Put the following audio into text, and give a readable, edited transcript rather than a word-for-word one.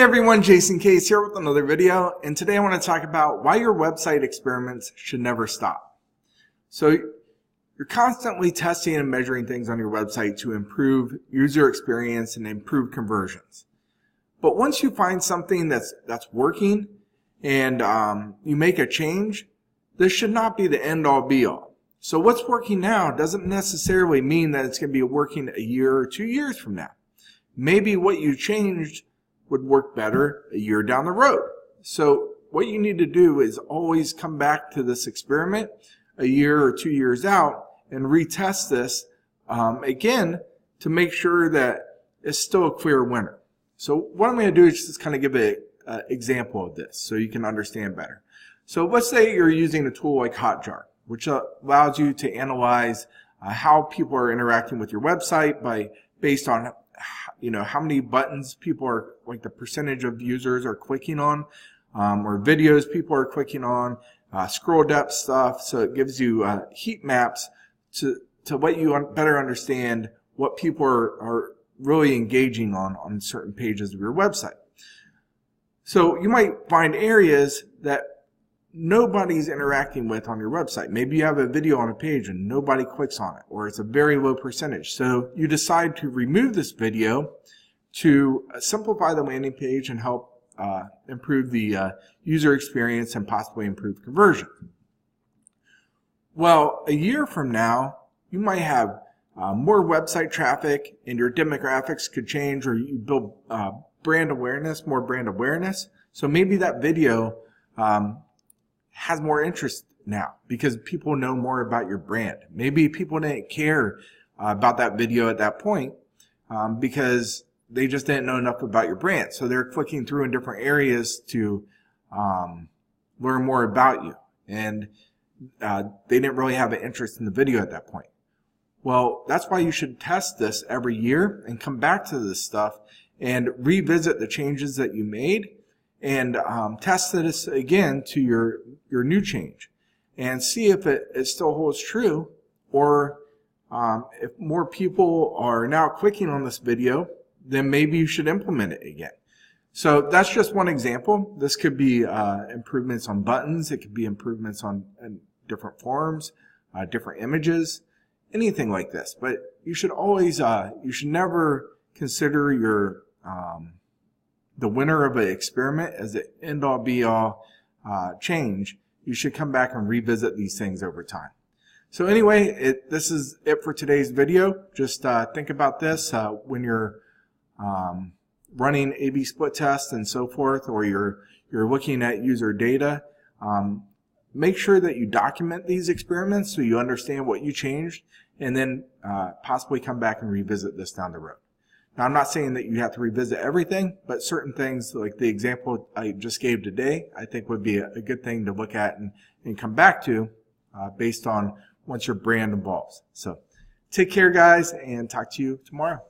Hey everyone, Jason Case here with another video, and today I want to talk about why your website experiments should never stop. So you're constantly testing and measuring things on your website to improve user experience and improve conversions. But once you find something that's working and you make a change, this should not be the end-all be-all. So what's working now doesn't necessarily mean that it's going to be working a year or 2 years from now. Maybe what you changed would work better a year down the road. So what you need to do is always come back to this experiment a year or 2 years out and retest this again to make sure that it's still a clear winner. So what I'm going to do is just kind of give an example of this so you can understand better. So let's say you're using a tool like Hotjar, which allows you to analyze how people are interacting with your website based on how many buttons people are, like the percentage of users are clicking on, or videos people are clicking on, scroll depth stuff. So it gives you heat maps to let you better understand what people are really engaging on certain pages of your website. So you might find areas that nobody's interacting with on your website. Maybe you have a video on a page and nobody clicks on it, or it's a very low percentage. So you decide to remove this video to simplify the landing page and help improve the user experience and possibly improve conversion. Well, a year from now, you might have more website traffic and your demographics could change, or you build brand awareness, more brand awareness. So maybe that video has more interest now because people know more about your brand. Maybe people didn't care about that video at that point because they just didn't know enough about your brand. So they're clicking through in different areas to learn more about you. And they didn't really have an interest in the video at that point. Well, that's why you should test this every year and come back to this stuff and revisit the changes that you made and test this again to your new change and see if it still holds true, or if more people are now clicking on this video, then maybe you should implement it again. So that's just one example. This could be improvements on buttons. It could be improvements on different forms, different images, anything like this. But you should always, you should never consider your the winner of an experiment as the end-all be-all change. You should come back and revisit these things over time. So anyway, this is it for today's video. Just think about this when you're running A/B split tests and so forth, or you're looking at user data. Make sure that you document these experiments so you understand what you changed, and then possibly come back and revisit this down the road. Now, I'm not saying that you have to revisit everything, but certain things, like the example I just gave today, I think would be a good thing to look at and come back to based on once your brand evolves. So take care, guys, and talk to you tomorrow.